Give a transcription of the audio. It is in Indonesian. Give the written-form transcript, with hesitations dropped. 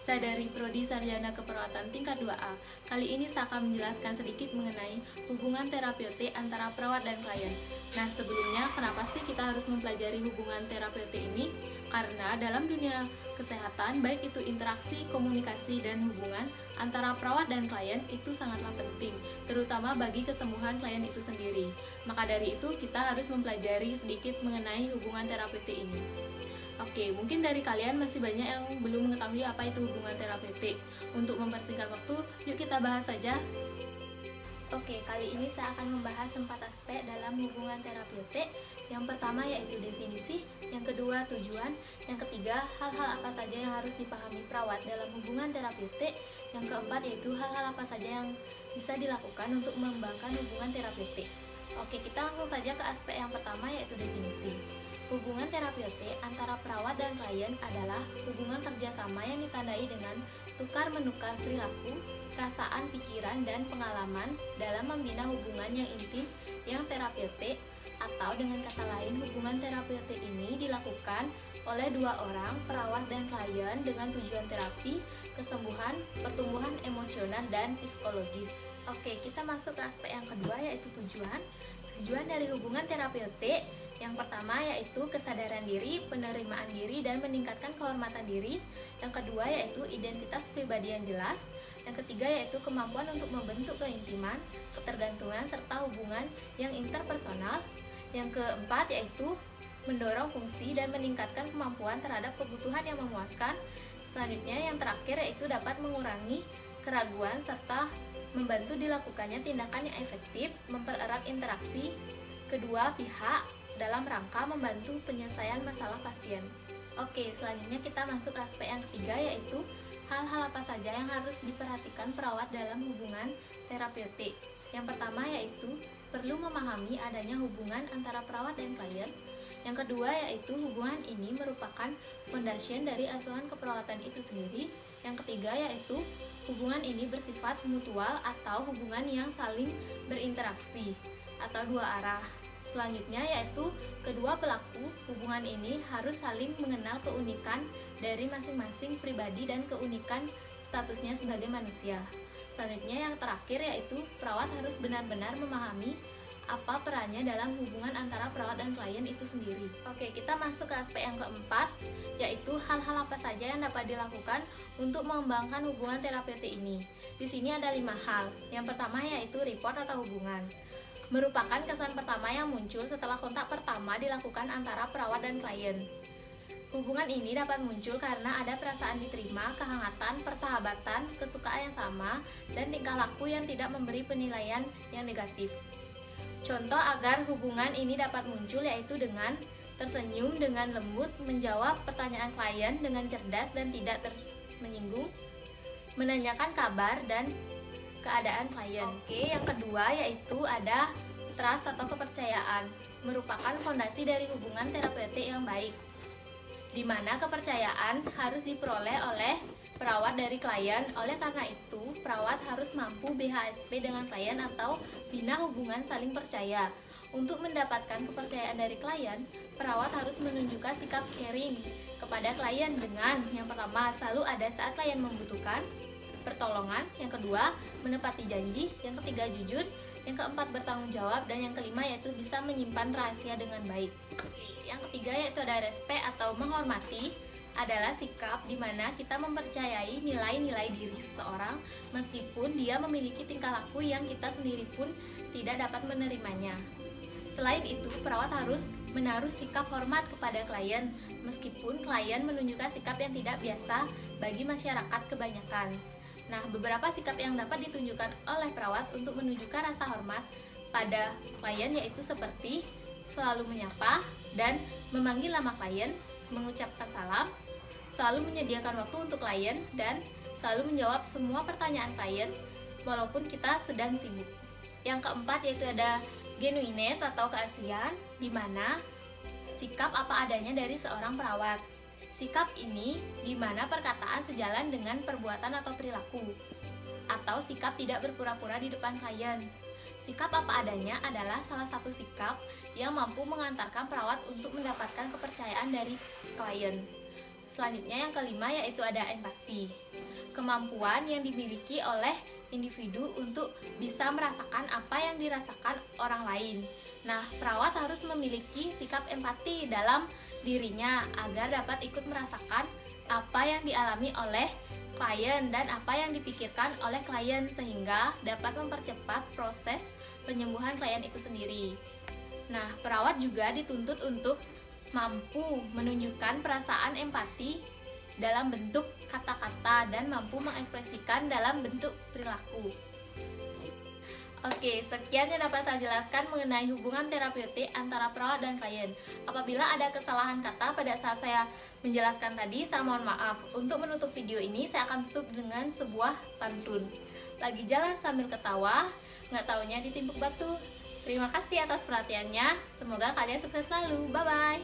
Saya dari Prodi Sarjana Keperawatan tingkat 2A. Kali ini saya akan menjelaskan sedikit mengenai hubungan terapeutik antara perawat dan klien. Nah, sebelumnya kenapa sih kita harus mempelajari hubungan terapeutik ini? Karena dalam dunia kesehatan, baik itu interaksi, komunikasi, dan hubungan antara perawat dan klien itu sangatlah penting, terutama bagi kesembuhan klien itu sendiri. Maka dari itu, kita harus mempelajari sedikit mengenai hubungan terapeutik ini. Oke, mungkin dari kalian masih banyak yang belum mengetahui apa itu hubungan terapeutik. Untuk mempersingkat waktu, yuk kita bahas saja. Oke, kali ini saya akan membahas 4 aspek dalam hubungan terapeutik. Yang pertama yaitu definisi, yang kedua tujuan, yang ketiga hal-hal apa saja yang harus dipahami perawat dalam hubungan terapeutik, yang keempat yaitu hal-hal apa saja yang bisa dilakukan untuk mengembangkan hubungan terapeutik. Oke, kita langsung saja ke aspek yang pertama yaitu definisi. Hubungan terapeutik antara perawat dan klien adalah hubungan kerjasama yang ditandai dengan tukar-menukar perilaku, perasaan, pikiran, dan pengalaman dalam membina hubungan yang intim yang terapeutik, atau dengan kata lain, hubungan terapeutik ini dilakukan oleh dua orang, perawat dan klien, dengan tujuan terapi, kesembuhan, pertumbuhan emosional, dan psikologis. Oke, kita masuk ke aspek yang kedua yaitu tujuan. Tujuan dari hubungan terapeutik yang pertama yaitu kesadaran diri, penerimaan diri, dan meningkatkan kehormatan diri. Yang kedua yaitu identitas pribadi yang jelas. Yang ketiga yaitu kemampuan untuk membentuk keintiman, ketergantungan, serta hubungan yang interpersonal. Yang keempat yaitu mendorong fungsi dan meningkatkan kemampuan terhadap kebutuhan yang memuaskan. Selanjutnya yang terakhir yaitu dapat mengurangi keraguan serta membantu dilakukannya tindakan yang efektif, mempererat interaksi kedua pihak dalam rangka membantu penyelesaian masalah pasien. Oke, selanjutnya kita masuk ke aspek yang ketiga yaitu hal-hal apa saja yang harus diperhatikan perawat dalam hubungan terapeutik. Yang pertama yaitu perlu memahami adanya hubungan antara perawat dan klien. Yang kedua yaitu hubungan ini merupakan fondasi dari asuhan keperawatan itu sendiri. Yang ketiga yaitu hubungan ini bersifat mutual atau hubungan yang saling berinteraksi atau dua arah. Selanjutnya yaitu kedua pelaku hubungan ini harus saling mengenal keunikan dari masing-masing pribadi dan keunikan statusnya sebagai manusia. Selanjutnya yang terakhir yaitu perawat harus benar-benar memahami apa perannya dalam hubungan antara perawat dan klien itu sendiri. Oke, kita masuk ke aspek yang keempat, yaitu hal-hal apa saja yang dapat dilakukan untuk mengembangkan hubungan terapeutik ini. Di sini ada 5 hal. Yang pertama yaitu report atau hubungan. Merupakan kesan pertama yang muncul setelah kontak pertama dilakukan antara perawat dan klien. Hubungan ini dapat muncul karena ada perasaan diterima, kehangatan, persahabatan, kesukaan yang sama, dan tingkah laku yang tidak memberi penilaian yang negatif. Contoh agar hubungan ini dapat muncul yaitu dengan tersenyum dengan lembut, menjawab pertanyaan klien dengan cerdas dan tidak menyinggung, menanyakan kabar dan keadaan klien. Oke, yang kedua yaitu ada trust atau kepercayaan, merupakan fondasi dari hubungan terapeutik yang baik, di mana kepercayaan harus diperoleh oleh perawat dari klien. Oleh karena itu, perawat harus mampu BHSP dengan klien atau bina hubungan saling percaya. Untuk mendapatkan kepercayaan dari klien, perawat harus menunjukkan sikap caring kepada klien dengan yang pertama, selalu ada saat klien membutuhkan pertolongan, yang kedua, menepati janji, yang ketiga, jujur, yang keempat, bertanggung jawab, dan yang kelima yaitu bisa menyimpan rahasia dengan baik. Yang ketiga yaitu ada respect atau menghormati, adalah sikap di mana kita mempercayai nilai-nilai diri seseorang meskipun dia memiliki tingkah laku yang kita sendiri pun tidak dapat menerimanya. Selain itu, perawat harus menaruh sikap hormat kepada klien meskipun klien menunjukkan sikap yang tidak biasa bagi masyarakat kebanyakan. Nah, beberapa sikap yang dapat ditunjukkan oleh perawat untuk menunjukkan rasa hormat pada klien yaitu seperti selalu menyapa dan memanggil nama klien, mengucapkan salam, selalu menyediakan waktu untuk klien, dan selalu menjawab semua pertanyaan klien walaupun kita sedang sibuk. Yang keempat yaitu ada genuineness atau keaslian, di mana sikap apa adanya dari seorang perawat. Sikap ini di mana perkataan sejalan dengan perbuatan atau perilaku, atau sikap tidak berpura-pura di depan klien. Sikap apa adanya adalah salah satu sikap yang mampu mengantarkan perawat untuk mendapatkan kepercayaan dari klien. Selanjutnya yang kelima yaitu ada empati. kemampuan yang dimiliki oleh individu untuk bisa merasakan apa yang dirasakan orang lain. Nah, perawat harus memiliki sikap empati dalam dirinya agar dapat ikut merasakan apa yang dialami oleh klien dan apa yang dipikirkan oleh klien sehingga dapat mempercepat proses penyembuhan klien itu sendiri. Nah, perawat juga dituntut untuk mampu menunjukkan perasaan empati dalam bentuk kata-kata dan mampu mengekspresikan dalam bentuk perilaku. Oke, sekian yang dapat saya jelaskan mengenai hubungan terapeutik antara perawat dan klien. Apabila ada kesalahan kata pada saat saya menjelaskan tadi, saya mohon maaf. Untuk menutup video ini, saya akan tutup dengan sebuah pantun. Lagi jalan sambil ketawa, nggak taunya ditimpuk batu. Terima kasih atas perhatiannya. Semoga kalian sukses selalu. Bye-bye.